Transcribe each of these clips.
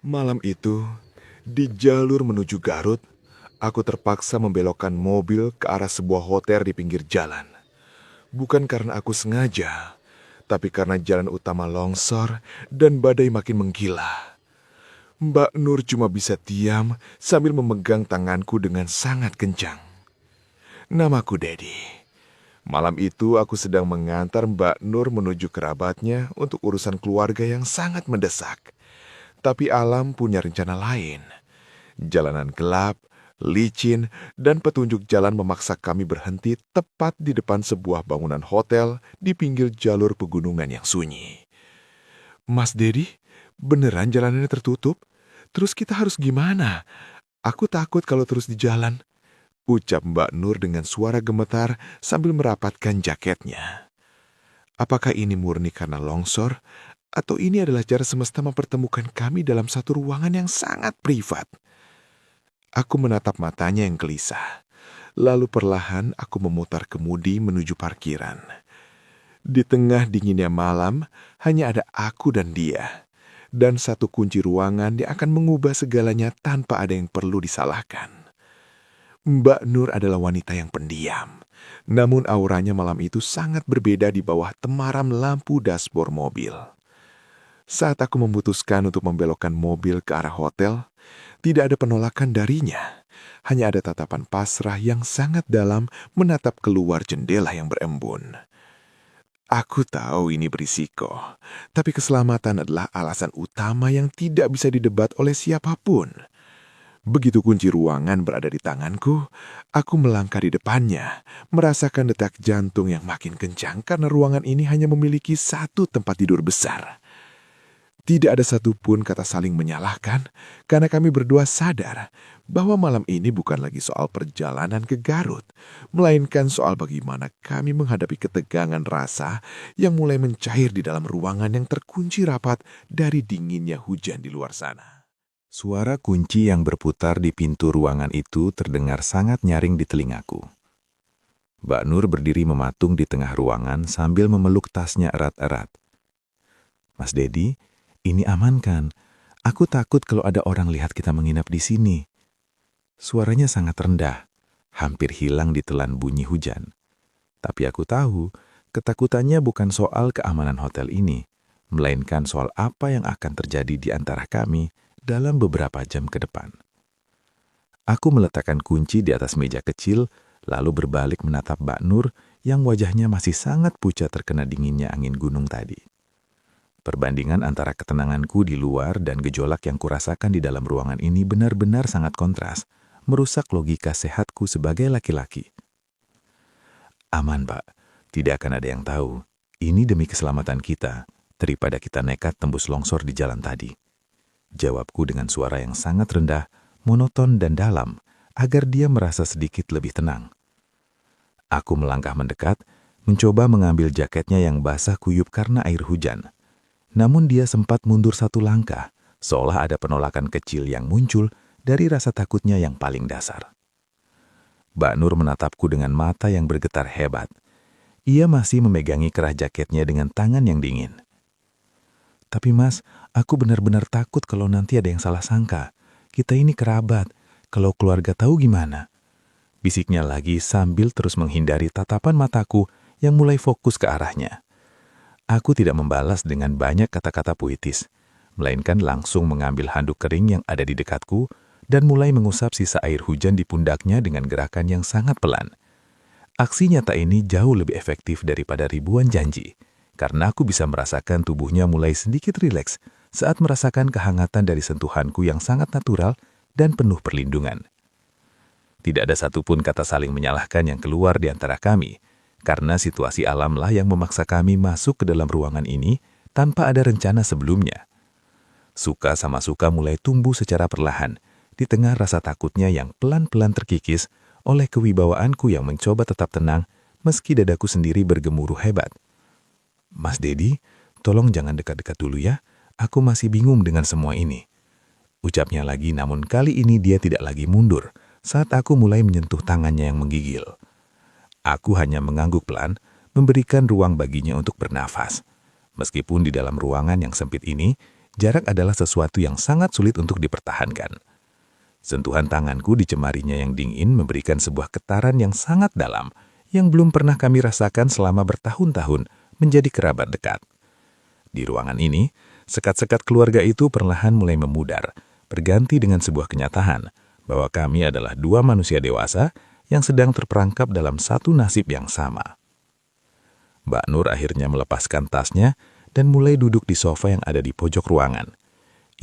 Malam itu, di jalur menuju Garut, aku terpaksa membelokkan mobil ke arah sebuah hotel di pinggir jalan. Bukan karena aku sengaja, tapi karena jalan utama longsor dan badai makin menggila. Mbak Nur cuma bisa diam sambil memegang tanganku dengan sangat kencang. Namaku Dedi. Malam itu aku sedang mengantar Mbak Nur menuju kerabatnya untuk urusan keluarga yang sangat mendesak. Tapi alam punya rencana lain. Jalanan gelap, licin, dan petunjuk jalan memaksa kami berhenti tepat di depan sebuah bangunan hotel di pinggir jalur pegunungan yang sunyi. Mas Dedi, beneran jalanannya tertutup? Terus kita harus gimana? Aku takut kalau terus di jalan, ucap Mbak Nur dengan suara gemetar sambil merapatkan jaketnya. Apakah ini murni karena longsor, atau ini adalah cara semesta mempertemukan kami dalam satu ruangan yang sangat privat? Aku menatap matanya yang gelisah. Lalu perlahan aku memutar kemudi menuju parkiran. Di tengah dinginnya malam, hanya ada aku dan dia. Dan satu kunci ruangan yang akan mengubah segalanya tanpa ada yang perlu disalahkan. Mbak Nur adalah wanita yang pendiam. Namun auranya malam itu sangat berbeda di bawah temaram lampu dashboard mobil. Saat aku memutuskan untuk membelokkan mobil ke arah hotel, tidak ada penolakan darinya. Hanya ada tatapan pasrah yang sangat dalam menatap keluar jendela yang berembun. Aku tahu ini berisiko, tapi keselamatan adalah alasan utama yang tidak bisa didebat oleh siapapun. Begitu kunci ruangan berada di tanganku, aku melangkah di depannya, merasakan detak jantung yang makin kencang karena ruangan ini hanya memiliki satu tempat tidur besar. Tidak ada satupun kata saling menyalahkan, karena kami berdua sadar bahwa malam ini bukan lagi soal perjalanan ke Garut, melainkan soal bagaimana kami menghadapi ketegangan rasa yang mulai mencair di dalam ruangan yang terkunci rapat dari dinginnya hujan di luar sana. Suara kunci yang berputar di pintu ruangan itu terdengar sangat nyaring di telingaku. Mbak Nur berdiri mematung di tengah ruangan sambil memeluk tasnya erat-erat. "Mas Dedi, ini aman kan? Aku takut kalau ada orang lihat kita menginap di sini." Suaranya sangat rendah, hampir hilang ditelan bunyi hujan. Tapi aku tahu, ketakutannya bukan soal keamanan hotel ini, melainkan soal apa yang akan terjadi di antara kami dalam beberapa jam ke depan. Aku meletakkan kunci di atas meja kecil, lalu berbalik menatap Mbak Nur yang wajahnya masih sangat pucat terkena dinginnya angin gunung tadi. Perbandingan antara ketenanganku di luar dan gejolak yang kurasakan di dalam ruangan ini benar-benar sangat kontras, merusak logika sehatku sebagai laki-laki. "Aman, Pak. Tidak akan ada yang tahu. Ini demi keselamatan kita, daripada kita nekat tembus longsor di jalan tadi," jawabku dengan suara yang sangat rendah, monoton dan dalam, agar dia merasa sedikit lebih tenang. Aku melangkah mendekat, mencoba mengambil jaketnya yang basah kuyup karena air hujan. Namun dia sempat mundur satu langkah, seolah ada penolakan kecil yang muncul dari rasa takutnya yang paling dasar. Mbak Nur menatapku dengan mata yang bergetar hebat. Ia masih memegangi kerah jaketnya dengan tangan yang dingin. "Tapi Mas, aku benar-benar takut kalau nanti ada yang salah sangka. Kita ini kerabat, kalau keluarga tahu gimana?" bisiknya lagi sambil terus menghindari tatapan mataku yang mulai fokus ke arahnya. Aku tidak membalas dengan banyak kata-kata puitis, melainkan langsung mengambil handuk kering yang ada di dekatku dan mulai mengusap sisa air hujan di pundaknya dengan gerakan yang sangat pelan. Aksi nyata ini jauh lebih efektif daripada ribuan janji, karena aku bisa merasakan tubuhnya mulai sedikit rileks saat merasakan kehangatan dari sentuhanku yang sangat natural dan penuh perlindungan. Tidak ada satupun kata saling menyalahkan yang keluar di antara kami, karena situasi alamlah yang memaksa kami masuk ke dalam ruangan ini tanpa ada rencana sebelumnya. Suka sama suka mulai tumbuh secara perlahan, di tengah rasa takutnya yang pelan-pelan terkikis oleh kewibawaanku yang mencoba tetap tenang meski dadaku sendiri bergemuruh hebat. "Mas Dedi, tolong jangan dekat-dekat dulu ya, aku masih bingung dengan semua ini," ucapnya lagi, namun kali ini dia tidak lagi mundur saat aku mulai menyentuh tangannya yang menggigil. Aku hanya mengangguk pelan, memberikan ruang baginya untuk bernafas. Meskipun di dalam ruangan yang sempit ini, jarak adalah sesuatu yang sangat sulit untuk dipertahankan. Sentuhan tanganku dicemarinya yang dingin memberikan sebuah getaran yang sangat dalam yang belum pernah kami rasakan selama bertahun-tahun menjadi kerabat dekat. Di ruangan ini, sekat-sekat keluarga itu perlahan mulai memudar, berganti dengan sebuah kenyataan bahwa kami adalah dua manusia dewasa yang sedang terperangkap dalam satu nasib yang sama. Mbak Nur akhirnya melepaskan tasnya dan mulai duduk di sofa yang ada di pojok ruangan.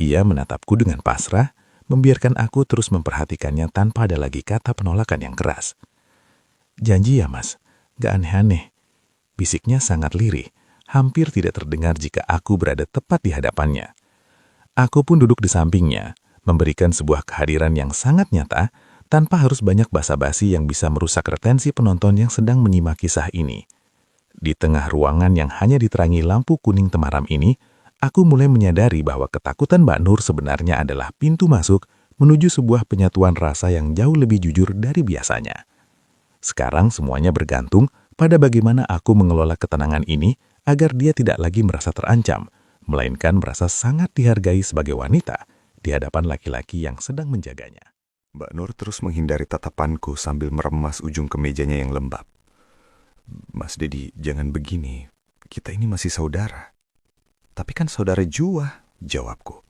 Ia menatapku dengan pasrah, membiarkan aku terus memperhatikannya tanpa ada lagi kata penolakan yang keras. "Janji ya mas, gak aneh-aneh." Bisiknya sangat lirih, hampir tidak terdengar jika aku berada tepat di hadapannya. Aku pun duduk di sampingnya, memberikan sebuah kehadiran yang sangat nyata, tanpa harus banyak basa-basi yang bisa merusak retensi penonton yang sedang menyimak kisah ini. Di tengah ruangan yang hanya diterangi lampu kuning temaram ini, aku mulai menyadari bahwa ketakutan Mbak Nur sebenarnya adalah pintu masuk menuju sebuah penyatuan rasa yang jauh lebih jujur dari biasanya. Sekarang semuanya bergantung pada bagaimana aku mengelola ketenangan ini agar dia tidak lagi merasa terancam, melainkan merasa sangat dihargai sebagai wanita di hadapan laki-laki yang sedang menjaganya. Mbak Nur terus menghindari tatapanku sambil meremas ujung kemejanya yang lembab. "Mas Dedi, jangan begini. Kita ini masih saudara." "Tapi kan saudara jua," jawabku.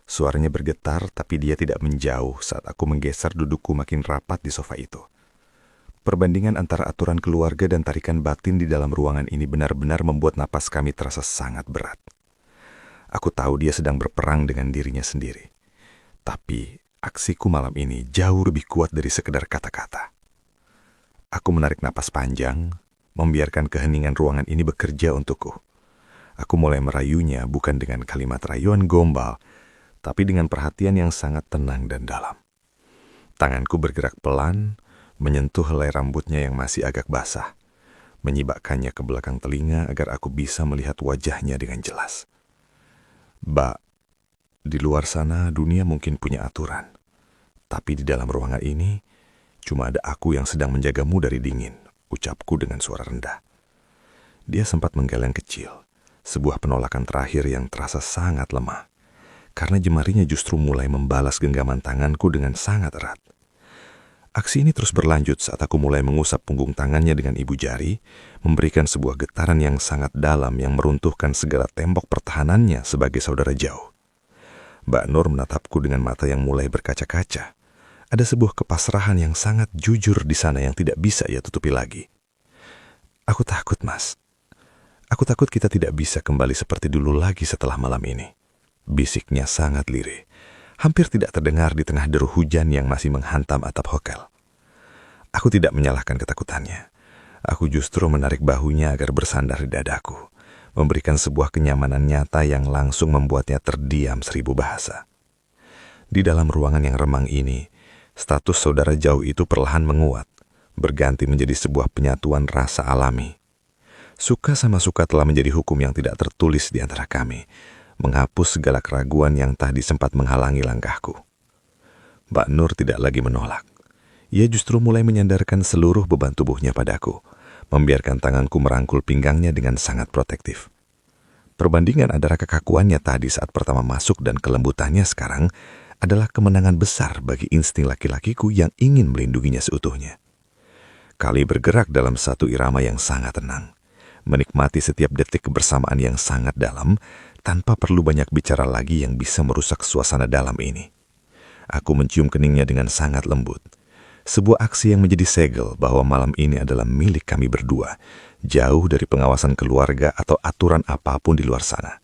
Suaranya bergetar, tapi dia tidak menjauh saat aku menggeser dudukku makin rapat di sofa itu. Perbandingan antara aturan keluarga dan tarikan batin di dalam ruangan ini benar-benar membuat napas kami terasa sangat berat. Aku tahu dia sedang berperang dengan dirinya sendiri. Tapi aksiku malam ini jauh lebih kuat dari sekedar kata-kata. Aku menarik napas panjang, membiarkan keheningan ruangan ini bekerja untukku. Aku mulai merayunya bukan dengan kalimat rayuan gombal, tapi dengan perhatian yang sangat tenang dan dalam. Tanganku bergerak pelan, menyentuh helai rambutnya yang masih agak basah, menyibakkannya ke belakang telinga agar aku bisa melihat wajahnya dengan jelas. "Mbak, di luar sana dunia mungkin punya aturan, tapi di dalam ruangan ini cuma ada aku yang sedang menjagamu dari dingin," ucapku dengan suara rendah. Dia sempat menggeleng kecil, sebuah penolakan terakhir yang terasa sangat lemah, karena jemarinya justru mulai membalas genggaman tanganku dengan sangat erat. Aksi ini terus berlanjut saat aku mulai mengusap punggung tangannya dengan ibu jari, memberikan sebuah getaran yang sangat dalam yang meruntuhkan segala tembok pertahanannya sebagai saudara jauh. Mbak Nur menatapku dengan mata yang mulai berkaca-kaca. Ada sebuah kepasrahan yang sangat jujur di sana yang tidak bisa ia tutupi lagi. "Aku takut, Mas. Aku takut kita tidak bisa kembali seperti dulu lagi setelah malam ini." Bisiknya sangat lirih, hampir tidak terdengar di tengah deru hujan yang masih menghantam atap hotel. Aku tidak menyalahkan ketakutannya. Aku justru menarik bahunya agar bersandar di dadaku, memberikan sebuah kenyamanan nyata yang langsung membuatnya terdiam 1000 bahasa. Di dalam ruangan yang remang ini, status saudara jauh itu perlahan menguat, berganti menjadi sebuah penyatuan rasa alami. Suka sama suka telah menjadi hukum yang tidak tertulis di antara kami, menghapus segala keraguan yang tadi sempat menghalangi langkahku. Mbak Nur tidak lagi menolak. Ia justru mulai menyandarkan seluruh beban tubuhnya padaku, membiarkan tanganku merangkul pinggangnya dengan sangat protektif. Perbandingan antara kekakuannya tadi saat pertama masuk dan kelembutannya sekarang adalah kemenangan besar bagi insting laki-lakiku yang ingin melindunginya seutuhnya. Kali bergerak dalam satu irama yang sangat tenang, menikmati setiap detik kebersamaan yang sangat dalam, tanpa perlu banyak bicara lagi yang bisa merusak suasana dalam ini. Aku mencium keningnya dengan sangat lembut. Sebuah aksi yang menjadi segel bahwa malam ini adalah milik kami berdua, jauh dari pengawasan keluarga atau aturan apapun di luar sana.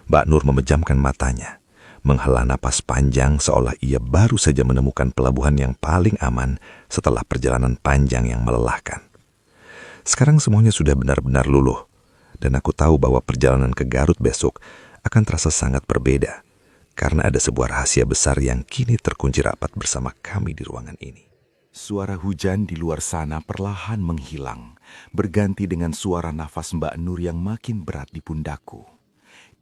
Mbak Nur memejamkan matanya, menghela napas panjang seolah ia baru saja menemukan pelabuhan yang paling aman setelah perjalanan panjang yang melelahkan. Sekarang semuanya sudah benar-benar luluh, dan aku tahu bahwa perjalanan ke Garut besok akan terasa sangat berbeda, karena ada sebuah rahasia besar yang kini terkunci rapat bersama kami di ruangan ini. Suara hujan di luar sana perlahan menghilang, berganti dengan suara nafas Mbak Nur yang makin berat di pundakku.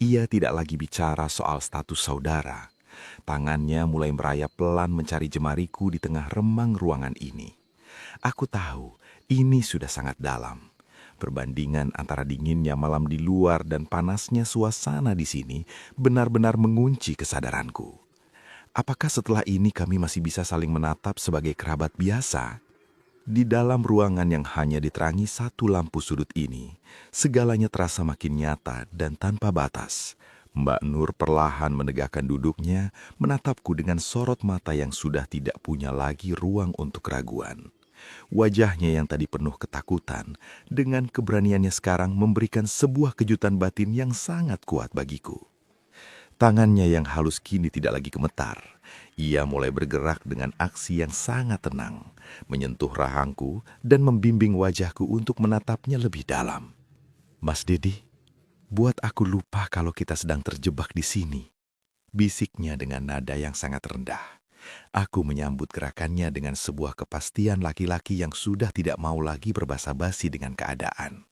Ia tidak lagi bicara soal status saudara. Tangannya mulai merayap pelan mencari jemariku di tengah remang ruangan ini. Aku tahu ini sudah sangat dalam. Perbandingan antara dinginnya malam di luar dan panasnya suasana di sini benar-benar mengunci kesadaranku. Apakah setelah ini kami masih bisa saling menatap sebagai kerabat biasa? Di dalam ruangan yang hanya diterangi satu lampu sudut ini, segalanya terasa makin nyata dan tanpa batas. Mbak Nur perlahan menegakkan duduknya, menatapku dengan sorot mata yang sudah tidak punya lagi ruang untuk keraguan. Wajahnya yang tadi penuh ketakutan, dengan keberaniannya sekarang memberikan sebuah kejutan batin yang sangat kuat bagiku. Tangannya yang halus kini tidak lagi gemetar. Ia mulai bergerak dengan aksi yang sangat tenang, menyentuh rahangku dan membimbing wajahku untuk menatapnya lebih dalam. "Mas Dedi, buat aku lupa kalau kita sedang terjebak di sini," bisiknya dengan nada yang sangat rendah. Aku menyambut gerakannya dengan sebuah kepastian laki-laki yang sudah tidak mau lagi berbasa-basi dengan keadaan.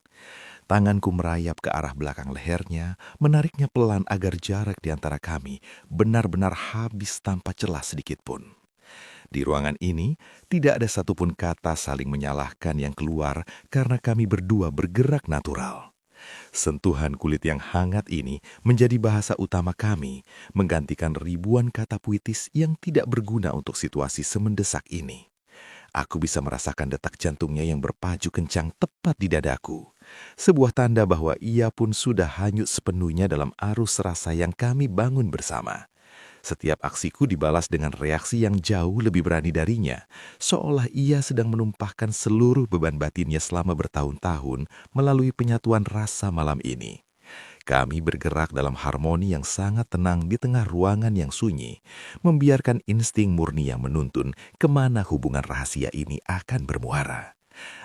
Tanganku merayap ke arah belakang lehernya, menariknya pelan agar jarak di antara kami benar-benar habis tanpa celah sedikit pun. Di ruangan ini, tidak ada satupun kata saling menyalahkan yang keluar karena kami berdua bergerak natural. Sentuhan kulit yang hangat ini menjadi bahasa utama kami, menggantikan ribuan kata puitis yang tidak berguna untuk situasi semendesak ini. Aku bisa merasakan detak jantungnya yang berpacu kencang tepat di dadaku. Sebuah tanda bahwa ia pun sudah hanyut sepenuhnya dalam arus rasa yang kami bangun bersama. Setiap aksiku dibalas dengan reaksi yang jauh lebih berani darinya, seolah ia sedang menumpahkan seluruh beban batinnya selama bertahun-tahun melalui penyatuan rasa malam ini. Kami bergerak dalam harmoni yang sangat tenang di tengah ruangan yang sunyi, membiarkan insting murni yang menuntun kemana hubungan rahasia ini akan bermuara.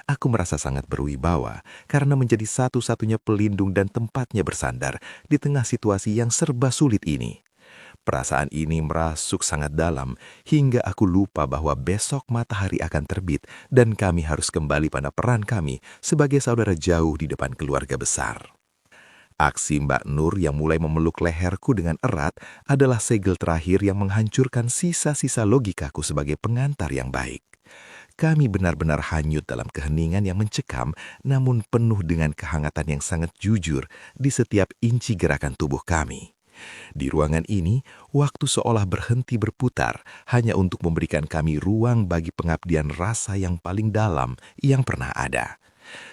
Aku merasa sangat berwibawa karena menjadi satu-satunya pelindung dan tempatnya bersandar di tengah situasi yang serba sulit ini. Perasaan ini merasuk sangat dalam hingga aku lupa bahwa besok matahari akan terbit dan kami harus kembali pada peran kami sebagai saudara jauh di depan keluarga besar. Aksi Mbak Nur yang mulai memeluk leherku dengan erat adalah segel terakhir yang menghancurkan sisa-sisa logikaku sebagai pengantar yang baik. Kami benar-benar hanyut dalam keheningan yang mencekam, namun penuh dengan kehangatan yang sangat jujur di setiap inci gerakan tubuh kami. Di ruangan ini, waktu seolah berhenti berputar hanya untuk memberikan kami ruang bagi pengabdian rasa yang paling dalam yang pernah ada.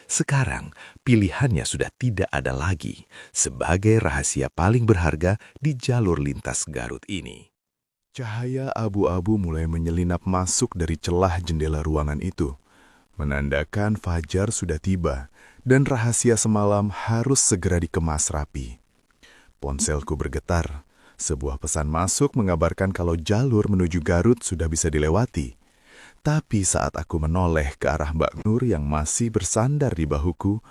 Sekarang, pilihannya sudah tidak ada lagi sebagai rahasia paling berharga di jalur lintas Garut ini. Cahaya abu-abu mulai menyelinap masuk dari celah jendela ruangan itu, menandakan fajar sudah tiba dan rahasia semalam harus segera dikemas rapi. Ponselku bergetar. Sebuah pesan masuk mengabarkan kalau jalur menuju Garut sudah bisa dilewati. Tapi saat aku menoleh ke arah Mbak Nur yang masih bersandar di bahuku,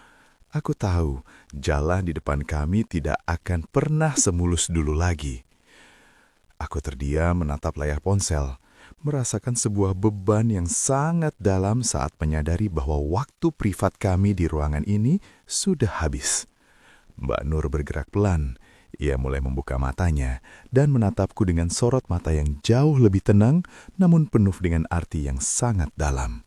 aku tahu jalan di depan kami tidak akan pernah semulus dulu lagi. Aku terdiam menatap layar ponsel, merasakan sebuah beban yang sangat dalam saat menyadari bahwa waktu privat kami di ruangan ini sudah habis. Mbak Nur bergerak pelan. Ia mulai membuka matanya dan menatapku dengan sorot mata yang jauh lebih tenang namun penuh dengan arti yang sangat dalam.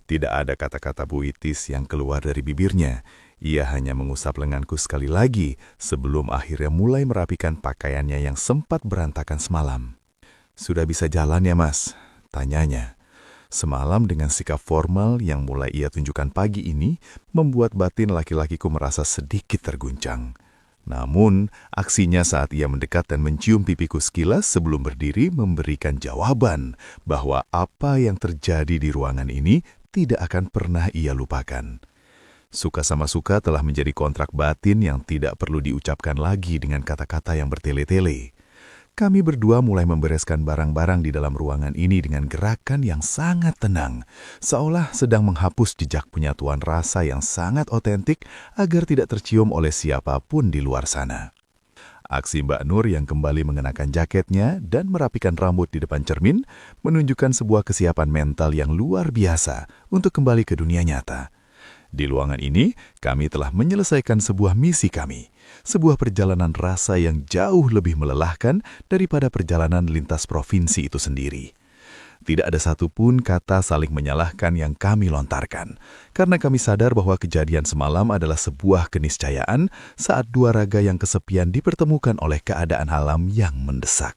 Tidak ada kata-kata puitis yang keluar dari bibirnya. Ia hanya mengusap lenganku sekali lagi sebelum akhirnya mulai merapikan pakaiannya yang sempat berantakan semalam. "Sudah bisa jalan ya, Mas?" tanyanya. Semalam dengan sikap formal yang mulai ia tunjukkan pagi ini membuat batin laki-lakiku merasa sedikit terguncang. Namun, aksinya saat ia mendekat dan mencium pipiku sekilas sebelum berdiri memberikan jawaban bahwa apa yang terjadi di ruangan ini tidak akan pernah ia lupakan. Suka sama suka telah menjadi kontrak batin yang tidak perlu diucapkan lagi dengan kata-kata yang bertele-tele. Kami berdua mulai membereskan barang-barang di dalam ruangan ini dengan gerakan yang sangat tenang, seolah sedang menghapus jejak penyatuan rasa yang sangat otentik agar tidak tercium oleh siapapun di luar sana. Aksi Mbak Nur yang kembali mengenakan jaketnya dan merapikan rambut di depan cermin menunjukkan sebuah kesiapan mental yang luar biasa untuk kembali ke dunia nyata. Di ruangan ini, kami telah menyelesaikan sebuah misi kami, sebuah perjalanan rasa yang jauh lebih melelahkan daripada perjalanan lintas provinsi itu sendiri. Tidak ada satupun kata saling menyalahkan yang kami lontarkan, karena kami sadar bahwa kejadian semalam adalah sebuah keniscayaan saat dua raga yang kesepian dipertemukan oleh keadaan alam yang mendesak.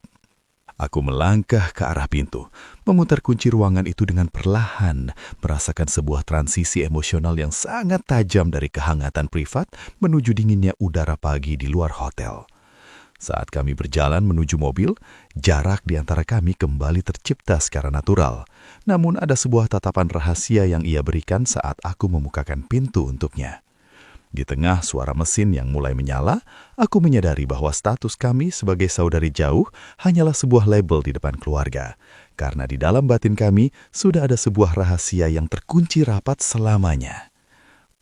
Aku melangkah ke arah pintu, memutar kunci ruangan itu dengan perlahan, merasakan sebuah transisi emosional yang sangat tajam dari kehangatan privat menuju dinginnya udara pagi di luar hotel. Saat kami berjalan menuju mobil, jarak di antara kami kembali tercipta secara natural. Namun ada sebuah tatapan rahasia yang ia berikan saat aku membukakan pintu untuknya. Di tengah suara mesin yang mulai menyala, aku menyadari bahwa status kami sebagai saudari jauh hanyalah sebuah label di depan keluarga. Karena di dalam batin kami sudah ada sebuah rahasia yang terkunci rapat selamanya.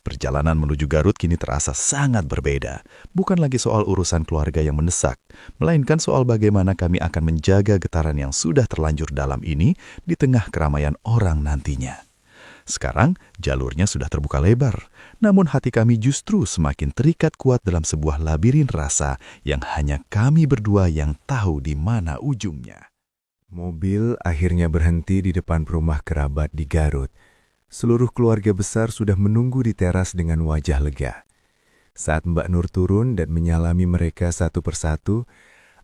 Perjalanan menuju Garut kini terasa sangat berbeda. Bukan lagi soal urusan keluarga yang mendesak, melainkan soal bagaimana kami akan menjaga getaran yang sudah terlanjur dalam ini di tengah keramaian orang nantinya. Sekarang jalurnya sudah terbuka lebar, namun hati kami justru semakin terikat kuat dalam sebuah labirin rasa yang hanya kami berdua yang tahu di mana ujungnya. Mobil akhirnya berhenti di depan rumah kerabat di Garut. Seluruh keluarga besar sudah menunggu di teras dengan wajah lega. Saat Mbak Nur turun dan menyalami mereka satu persatu,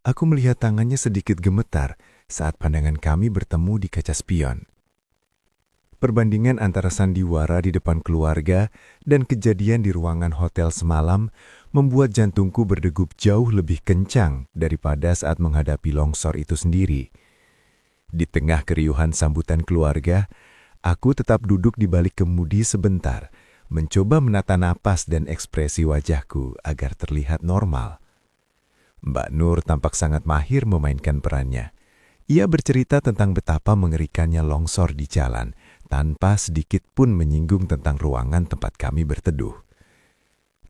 aku melihat tangannya sedikit gemetar saat pandangan kami bertemu di kaca spion. Perbandingan antara sandiwara di depan keluarga dan kejadian di ruangan hotel semalam membuat jantungku berdegup jauh lebih kencang daripada saat menghadapi longsor itu sendiri. Di tengah keriuhan sambutan keluarga, aku tetap duduk di balik kemudi sebentar, mencoba menata napas dan ekspresi wajahku agar terlihat normal. Mbak Nur tampak sangat mahir memainkan perannya. Ia bercerita tentang betapa mengerikannya longsor di jalan, tanpa sedikit pun menyinggung tentang ruangan tempat kami berteduh.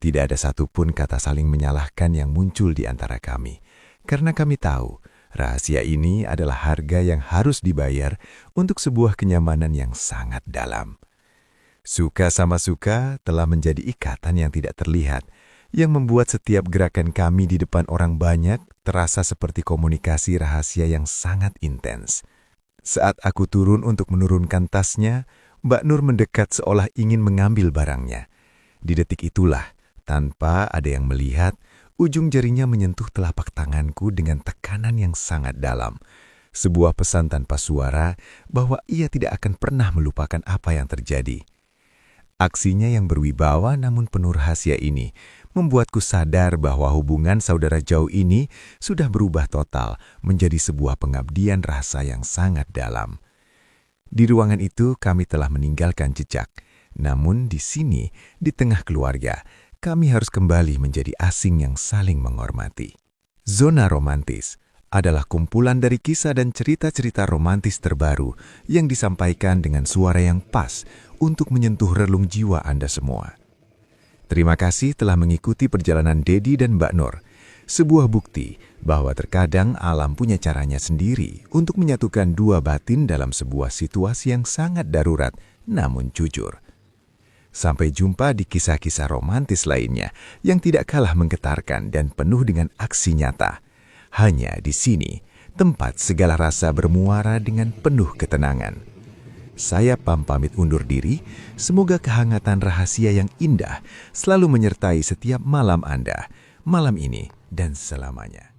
Tidak ada satupun kata saling menyalahkan yang muncul di antara kami, karena kami tahu rahasia ini adalah harga yang harus dibayar untuk sebuah kenyamanan yang sangat dalam. Suka sama suka telah menjadi ikatan yang tidak terlihat, yang membuat setiap gerakan kami di depan orang banyak terasa seperti komunikasi rahasia yang sangat intens. Saat aku turun untuk menurunkan tasnya, Mbak Nur mendekat seolah ingin mengambil barangnya. Di detik itulah, tanpa ada yang melihat, ujung jarinya menyentuh telapak tanganku dengan tekanan yang sangat dalam. Sebuah pesan tanpa suara bahwa ia tidak akan pernah melupakan apa yang terjadi. Aksinya yang berwibawa namun penuh rahasia ini membuatku sadar bahwa hubungan saudara jauh ini sudah berubah total menjadi sebuah pengabdian rasa yang sangat dalam. Di ruangan itu kami telah meninggalkan jejak, namun di sini, di tengah keluarga, kami harus kembali menjadi asing yang saling menghormati. Zona Romantis adalah kumpulan dari kisah dan cerita-cerita romantis terbaru yang disampaikan dengan suara yang pas untuk menyentuh relung jiwa Anda semua. Terima kasih telah mengikuti perjalanan Dedi dan Mbak Nur. Sebuah bukti bahwa terkadang alam punya caranya sendiri untuk menyatukan dua batin dalam sebuah situasi yang sangat darurat namun jujur. Sampai jumpa di kisah-kisah romantis lainnya yang tidak kalah menggetarkan dan penuh dengan aksi nyata. Hanya di sini, tempat segala rasa bermuara dengan penuh ketenangan. Saya pamit undur diri, semoga kehangatan rahasia yang indah selalu menyertai setiap malam Anda, malam ini dan selamanya.